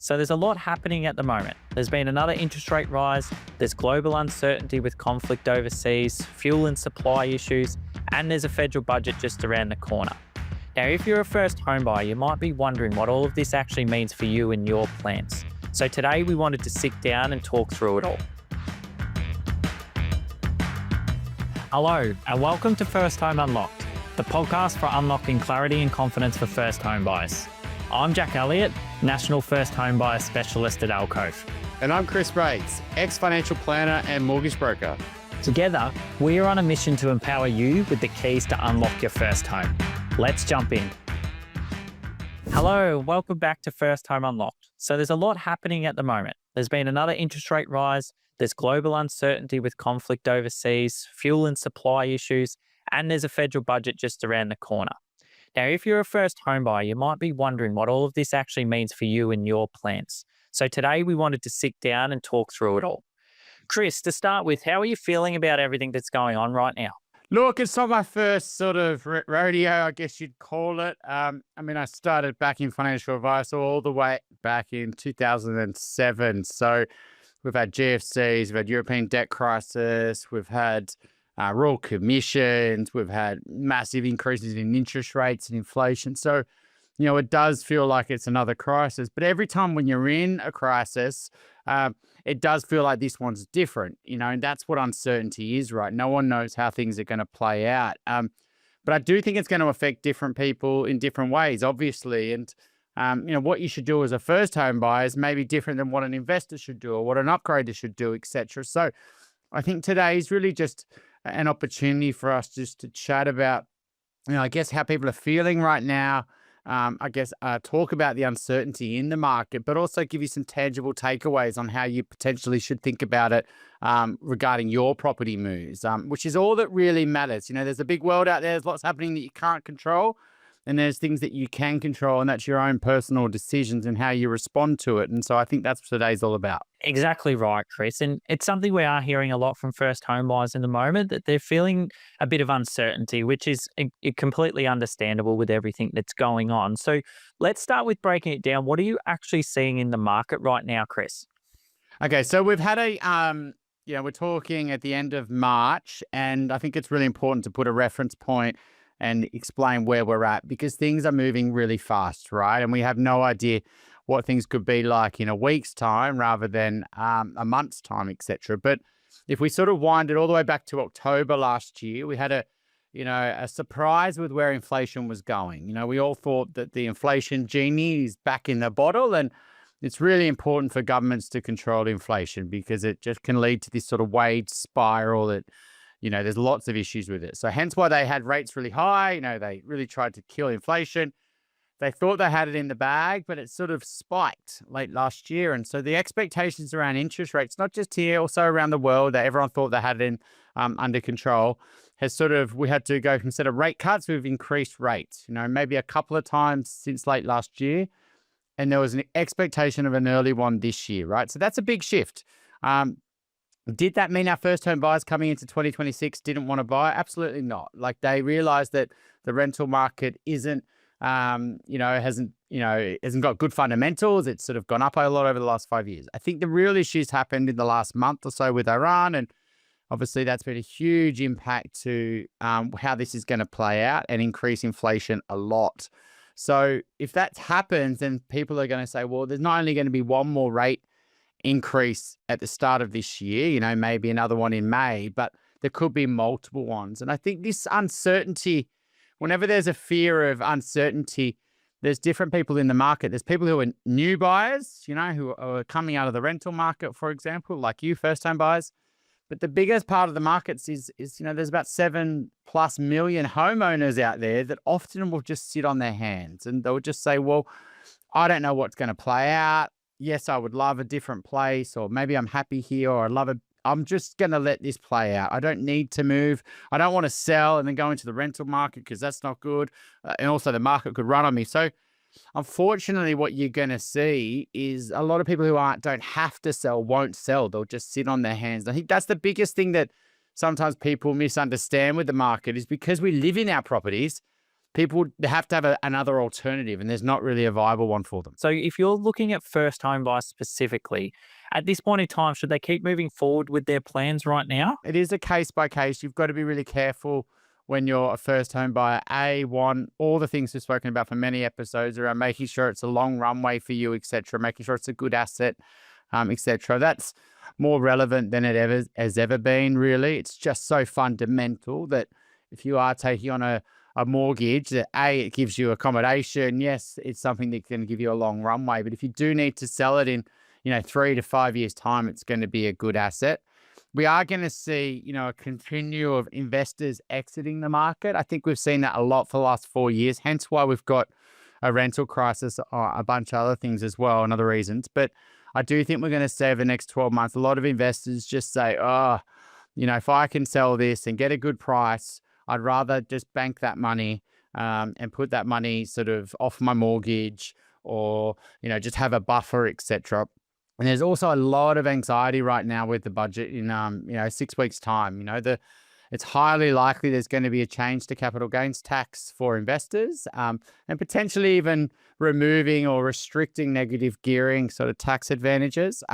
So there's a lot happening at the moment. There's been another interest rate rise, there's global uncertainty with conflict overseas, fuel and supply issues, and there's a federal budget just around the corner. Now, if you're a first home buyer, you might be wondering what all of this actually means for you and your plans. So today we wanted to sit down and talk through it all. Hello, and welcome to First Home Unlocked, the podcast for unlocking clarity and confidence for first home buyers. I'm Jack Elliott, National First Home Buyer Specialist at Alcove. And I'm Chris Bates, ex-financial planner and mortgage broker. Together, we are on a mission to empower you with the keys to unlock your first home. Let's jump in. Hello, welcome back to First Home Unlocked. So there's a lot happening at the moment. There's been another interest rate rise, there's global uncertainty with conflict overseas, fuel and supply issues, and there's a federal budget just around the corner. Now, if you're a first home buyer, you might be wondering what all of this actually means for you and your plans. So today we wanted to sit down and talk through it all. Chris, to start with, how are you feeling about everything that's going on right now? Look, it's not my first sort of rodeo, I guess you'd call it. I started back in financial advice all the way back in 2007. So we've had GFCs, we've had European debt crisis, we've had royal commissions, we've had massive increases in interest rates and inflation. So, it does feel like it's another crisis. But every time when you're in a crisis, it does feel like this one's different, and that's what uncertainty is, right? No one knows how things are going to play out. But I do think it's going to affect different people in different ways, obviously. And, what you should do as a first home buyer is maybe different than what an investor should do or what an upgrader should do, etc. So I think today is really just an opportunity for us just to chat about, I guess, how people are feeling right now. Talk about the uncertainty in the market, but also give you some tangible takeaways on how you potentially should think about it regarding your property moves, which is all that really matters. There's a big world out there. There's lots happening that you can't control, and there's things that you can control, and that's your own personal decisions and how you respond to it. And so I think that's what today's all about. Exactly right, Chris. And it's something we are hearing a lot from first home buyers in the moment, that they're feeling a bit of uncertainty, which is completely understandable with everything that's going on. So let's start with breaking it down. What are you actually seeing in the market right now, Chris? Okay, so we've had we're talking at the end of March, and I think it's really important to put a reference point and explain where we're at, because things are moving really fast, right? And we have no idea what things could be like in a week's time rather than a month's time, etc. But if we sort of wind it all the way back to October last year, we had a surprise with where inflation was going. We all thought that the inflation genie is back in the bottle, and it's really important for governments to control inflation because it just can lead to this sort of wage spiral that, there's lots of issues with it. So hence why they had rates really high. They really tried to kill inflation. They thought they had it in the bag, but it sort of spiked late last year. And so the expectations around interest rates, not just here, also around the world, that everyone thought they had it in under control, we had to go from instead of rate cuts, we've increased rates, maybe a couple of times since late last year. And there was an expectation of an early one this year, right? So that's a big shift. Did that mean our first home buyers coming into 2026 didn't want to buy? Absolutely not. Like, they realized that the rental market hasn't got good fundamentals. It's sort of gone up a lot over the last 5 years. I think the real issues happened in the last month or so with Iran, and obviously that's been a huge impact to how this is going to play out and increase inflation a lot. So if that happens, then people are going to say, well, there's not only going to be one more rate increase at the start of this year, maybe another one in May, but there could be multiple ones. And I think this uncertainty, whenever there's a fear of uncertainty, there's different people in the market. There's people who are new buyers, who are coming out of the rental market, for example, like you, first-time buyers. But the biggest part of the markets is there's about 7+ million homeowners out there that often will just sit on their hands, and they'll just say, well, I don't know what's going to play out. Yes, I would love a different place, or maybe I'm happy here, or I'm just going to let this play out. I don't need to move. I don't want to sell and then go into the rental market because that's not good. And also the market could run on me. So unfortunately, what you're going to see is a lot of people who don't have to sell, won't sell. They'll just sit on their hands. I think that's the biggest thing that sometimes people misunderstand with the market, is because we live in our properties, people have to have another alternative, and there's not really a viable one for them. So if you're looking at first home buyers specifically, at this point in time, should they keep moving forward with their plans right now? It is a case by case. You've got to be really careful when you're a first home buyer. One, all the things we've spoken about for many episodes around making sure it's a long runway for you, etc., making sure it's a good asset, etc. That's more relevant than it ever has ever been, really. It's just so fundamental that if you are taking on a mortgage, that it gives you accommodation. Yes, it's something that can give you a long runway, but if you do need to sell it in 3 to 5 years time, it's going to be a good asset. We are going to see, a continue of investors exiting the market. I think we've seen that a lot for the last 4 years, hence why we've got a rental crisis or a bunch of other things as well and other reasons. But I do think we're going to see over the next 12 months, a lot of investors just say, if I can sell this and get a good price, I'd rather just bank that money and put that money sort of off my mortgage or, just have a buffer, etc. And there's also a lot of anxiety right now with the budget in 6 weeks' time. It's highly likely there's going to be a change to capital gains tax for investors, and potentially even removing or restricting negative gearing sort of tax advantages.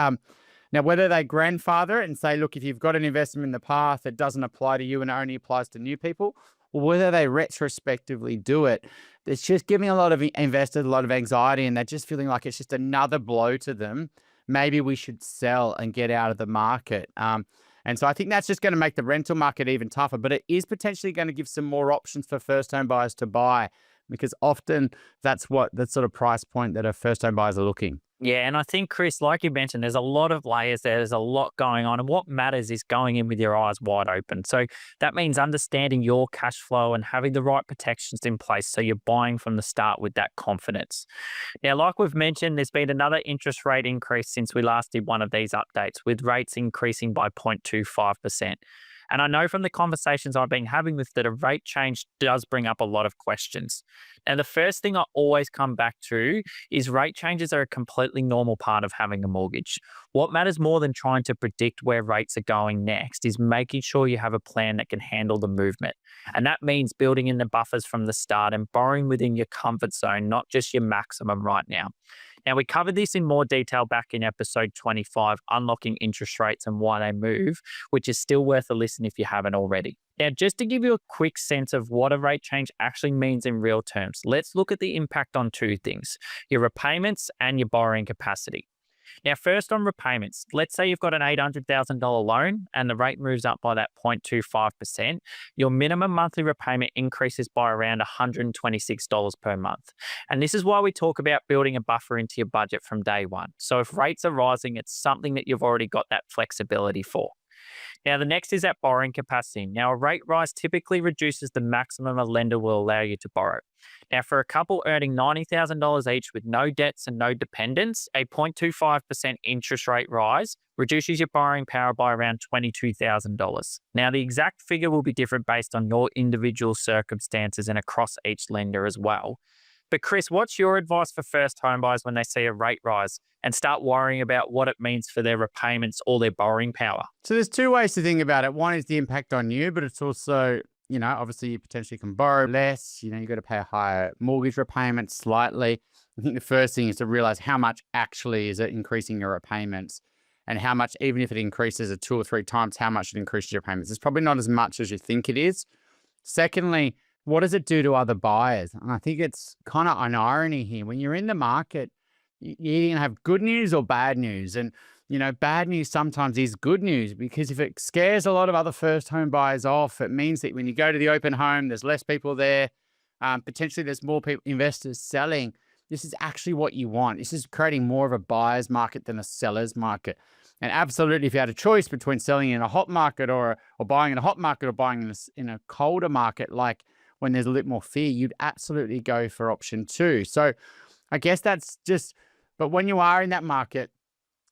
Now, whether they grandfather it and say, look, if you've got an investment in the past that doesn't apply to you and only applies to new people, or whether they retrospectively do it, it's just giving a lot of investors a lot of anxiety, and they're just feeling like it's just another blow to them. Maybe we should sell and get out of the market. And so I think that's just going to make the rental market even tougher, but it is potentially going to give some more options for first home buyers to buy, because often that's sort of price point that first home buyers are looking. Yeah, and I think, Chris, like you mentioned, there's a lot of layers there. There's a lot going on. And what matters is going in with your eyes wide open. So that means understanding your cash flow and having the right protections in place so you're buying from the start with that confidence. Now, like we've mentioned, there's been another interest rate increase since we last did one of these updates, with rates increasing by 0.25%. And I know from the conversations I've been having with that a rate change does bring up a lot of questions. And the first thing I always come back to is rate changes are a completely normal part of having a mortgage. What matters more than trying to predict where rates are going next is making sure you have a plan that can handle the movement. And that means building in the buffers from the start and borrowing within your comfort zone, not just your maximum right now. Now, we covered this in more detail back in episode 25, Unlocking Interest Rates and Why They Move, which is still worth a listen if you haven't already. Now, just to give you a quick sense of what a rate change actually means in real terms, let's look at the impact on two things: your repayments and your borrowing capacity. Now, first on repayments, let's say you've got an $800,000 loan and the rate moves up by that 0.25%. Your minimum monthly repayment increases by around $126 per month. And this is why we talk about building a buffer into your budget from day one. So if rates are rising, it's something that you've already got that flexibility for. Now, the next is that borrowing capacity. Now, a rate rise typically reduces the maximum a lender will allow you to borrow. Now, for a couple earning $90,000 each with no debts and no dependents, a 0.25% interest rate rise reduces your borrowing power by around $22,000. Now, the exact figure will be different based on your individual circumstances and across each lender as well. But Chris, what's your advice for first home buyers when they see a rate rise and start worrying about what it means for their repayments or their borrowing power? So there's two ways to think about it. One is the impact on you, but it's also, obviously you potentially can borrow less, you got to pay a higher mortgage repayment slightly. I think the first thing is to realize how much actually is it increasing your repayments, and how much, even if it increases it 2 or 3 times, how much it increases your payments. It's probably not as much as you think it is. Secondly, what does it do to other buyers? And I think it's kind of an irony here. When you're in the market, you're going to have good news or bad news. And, bad news sometimes is good news, because if it scares a lot of other first home buyers off, it means that when you go to the open home, there's less people there. Potentially there's more people, investors selling. This is actually what you want. This is creating more of a buyer's market than a seller's market. And absolutely, if you had a choice between selling in a hot market or buying in a hot market or buying in a colder market, like when there's a little more fear, you'd absolutely go for option 2. So I guess that's just, but when you are in that market,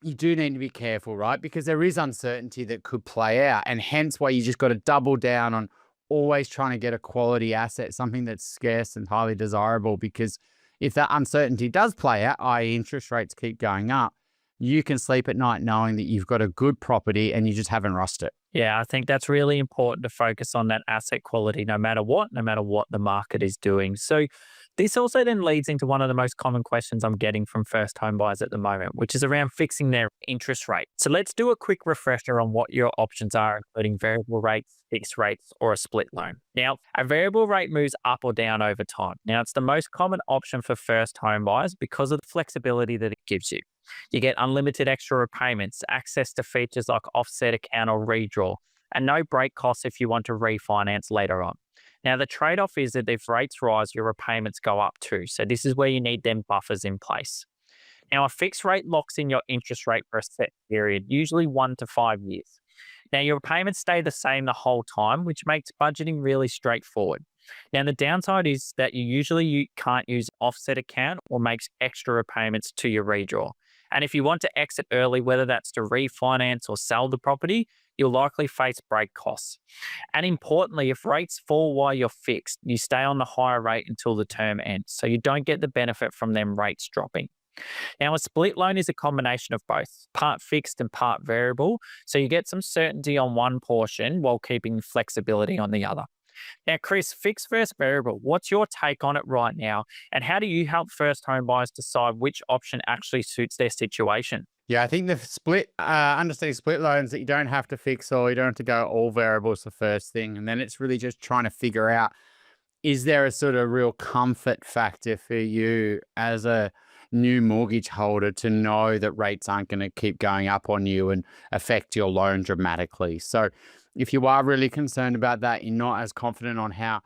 you do need to be careful, right? Because there is uncertainty that could play out, and hence why you just got to double down on always trying to get a quality asset, something that's scarce and highly desirable. Because if that uncertainty does play out, i.e. interest rates keep going up, you can sleep at night knowing that you've got a good property and you just haven't rusted it. Yeah, I think that's really important to focus on that asset quality no matter what the market is doing. So, this also then leads into one of the most common questions I'm getting from first home buyers at the moment, which is around fixing their interest rate. So, let's do a quick refresher on what your options are, including variable rates, fixed rates, or a split loan. Now, a variable rate moves up or down over time. Now, it's the most common option for first home buyers because of the flexibility that it gives you. You get unlimited extra repayments, access to features like offset account or redraw, and no break costs if you want to refinance later on. Now, the trade off is that if rates rise, your repayments go up too. So, this is where you need them buffers in place. Now, a fixed rate locks in your interest rate for a set period, usually 1 to 5 years. Now, your payments stay the same the whole time, which makes budgeting really straightforward. Now, the downside is that you can't use offset account or makes extra repayments to your redraw. And if you want to exit early, whether that's to refinance or sell the property, you'll likely face break costs. And importantly, if rates fall while you're fixed, you stay on the higher rate until the term ends. So you don't get the benefit from them rates dropping. Now, a split loan is a combination of both, part fixed and part variable. So you get some certainty on one portion while keeping flexibility on the other. Now, Chris, fixed versus variable, what's your take on it right now? And how do you help first home buyers decide which option actually suits their situation? Yeah, I think the understanding split loans that you don't have to fix or you don't have to go all variables the first thing. And then it's really just trying to figure out, is there a sort of real comfort factor for you as a new mortgage holder to know that rates aren't going to keep going up on you and affect your loan dramatically? So if you are really concerned about that, you're not as confident on how,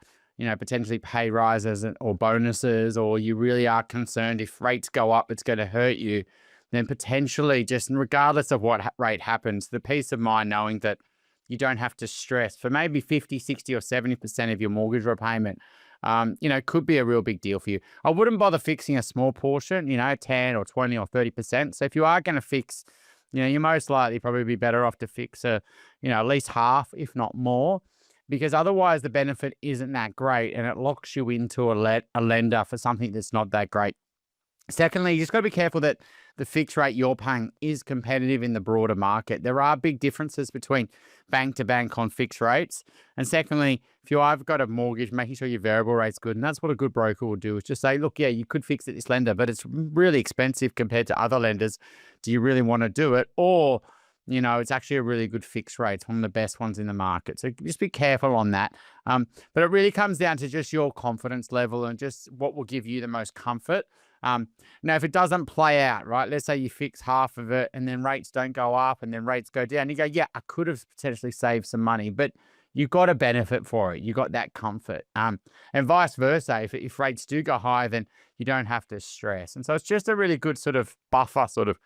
potentially pay rises or bonuses, or you really are concerned if rates go up, it's going to hurt you, then potentially just regardless of what rate happens, the peace of mind knowing that you don't have to stress for maybe 50, 60 or 70% of your mortgage repayment, could be a real big deal for you. I wouldn't bother fixing a small portion, 10 or 20 or 30%. So if you are going to fix, you're most likely probably be better off to fix at least half, if not more, because otherwise the benefit isn't that great and it locks you into a lender for something that's not that great. Secondly, you just got to be careful that the fixed rate you're paying is competitive in the broader market. There are big differences between bank to bank on fixed rates. And secondly, if you have got a mortgage, making sure your variable rate's good. And that's what a good broker will do, is just say, look, yeah, you could fix it this lender, but it's really expensive compared to other lenders. Do you really want to do it? Or, it's actually a really good fixed rate. It's one of the best ones in the market. So just be careful on that. But it really comes down to just your confidence level and just what will give you the most comfort. Now, if it doesn't play out, right, let's say you fix half of it and then rates don't go up and then rates go down, you go, yeah, I could have potentially saved some money, but you got a benefit for it. You got that comfort. And vice versa, if rates do go high, then you don't have to stress. And so it's just a really good sort of buffer, sort of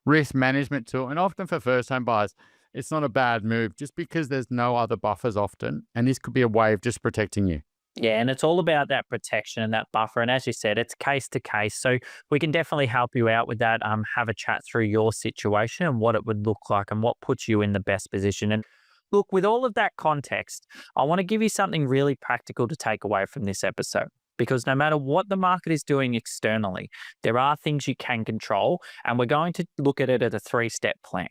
risk management tool. And often for first home buyers, it's not a bad move just because there's no other buffers often. And this could be a way of just protecting you. Yeah, and it's all about that protection and that buffer. And as you said, it's case to case. So we can definitely help you out with that. Have a chat through your situation and what it would look like and what puts you in the best position. And look, with all of that context, I want to give you something really practical to take away from this episode. Because no matter what the market is doing externally, there are things you can control. And we're going to look at it as a 3-step plan.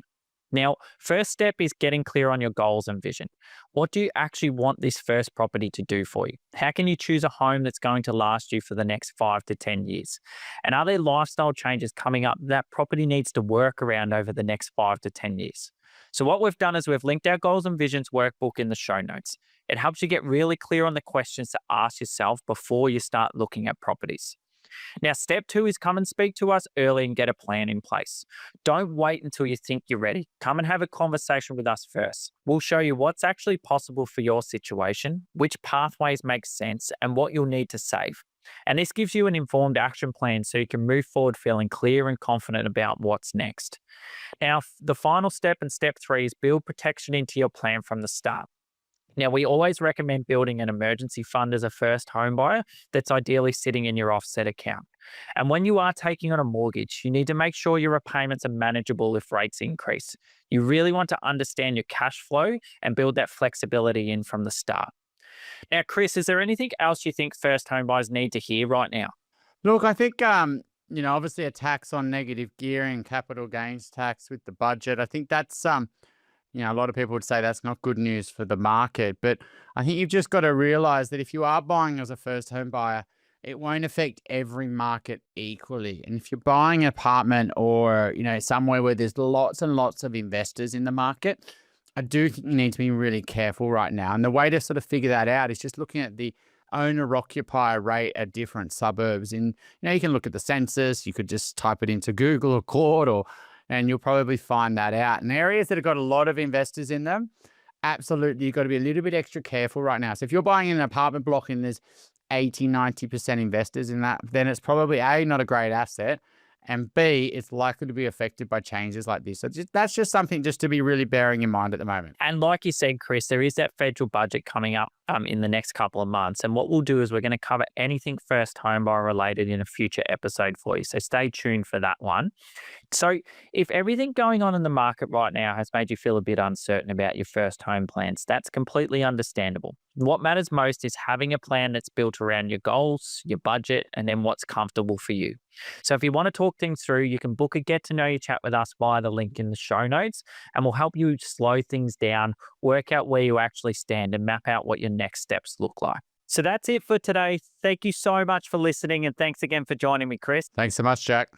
Now, first step is getting clear on your goals and vision. What do you actually want this first property to do for you? How can you choose a home that's going to last you for the next 5 to 10 years? And are there lifestyle changes coming up that property needs to work around over the next 5 to 10 years? So what we've done is we've linked our goals and visions workbook in the show notes. It helps you get really clear on the questions to ask yourself before you start looking at properties. Now, step 2 is come and speak to us early and get a plan in place. Don't wait until you think you're ready. Come and have a conversation with us first. We'll show you what's actually possible for your situation, which pathways make sense, and what you'll need to save. And this gives you an informed action plan so you can move forward feeling clear and confident about what's next. Now, the final step and step 3 is build protection into your plan from the start. Now, we always recommend building an emergency fund as a first home buyer that's ideally sitting in your offset account. And when you are taking on a mortgage, you need to make sure your repayments are manageable if rates increase. You really want to understand your cash flow and build that flexibility in from the start. Now, Chris, is there anything else you think first home buyers need to hear right now? Look, I think, obviously a tax on negative gearing, capital gains tax with the budget. I think that's A lot of people would say that's not good news for the market, but I think you've just got to realize that if you are buying as a first home buyer, it won't affect every market equally. And if you're buying an apartment or, somewhere where there's lots and lots of investors in the market, I do think you need to be really careful right now. And the way to sort of figure that out is just looking at the owner occupier rate at different suburbs. And, you can look at the census, you could just type it into Google or Claude, and you'll probably find that out. And areas that have got a lot of investors in them, absolutely, you've got to be a little bit extra careful right now. So if you're buying an apartment block and there's 80, 90% investors in that, then it's probably A, not a great asset, and B, it's likely to be affected by changes like this. So that's just something just to be really bearing in mind at the moment. And like you said, Chris, there is that federal budget coming up in the next couple of months. And what we'll do is we're going to cover anything first home buyer related in a future episode for you. So stay tuned for that one. So if everything going on in the market right now has made you feel a bit uncertain about your first home plans, that's completely understandable. What matters most is having a plan that's built around your goals, your budget, and then what's comfortable for you. So if you want to talk things through, you can book a get to know you chat with us via the link in the show notes, and we'll help you slow things down, work out where you actually stand, and map out what your next steps look like. So that's it for today. Thank you so much for listening, and thanks again for joining me, Chris. Thanks so much, Jack.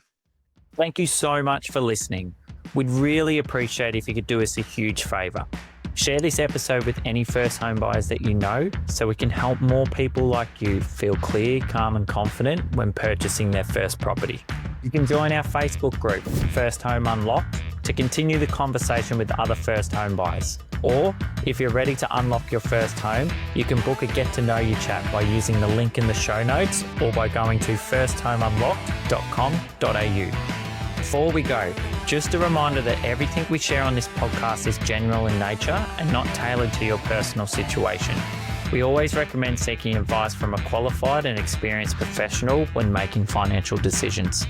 Thank you so much for listening. We'd really appreciate if you could do us a huge favour. Share this episode with any first home buyers that you know so we can help more people like you feel clear, calm and confident when purchasing their first property. You can join our Facebook group, First Home Unlocked, to continue the conversation with other first home buyers. Or if you're ready to unlock your first home, you can book a get to know you chat by using the link in the show notes or by going to firsthomeunlocked.com.au. Before we go, just a reminder that everything we share on this podcast is general in nature and not tailored to your personal situation. We always recommend seeking advice from a qualified and experienced professional when making financial decisions.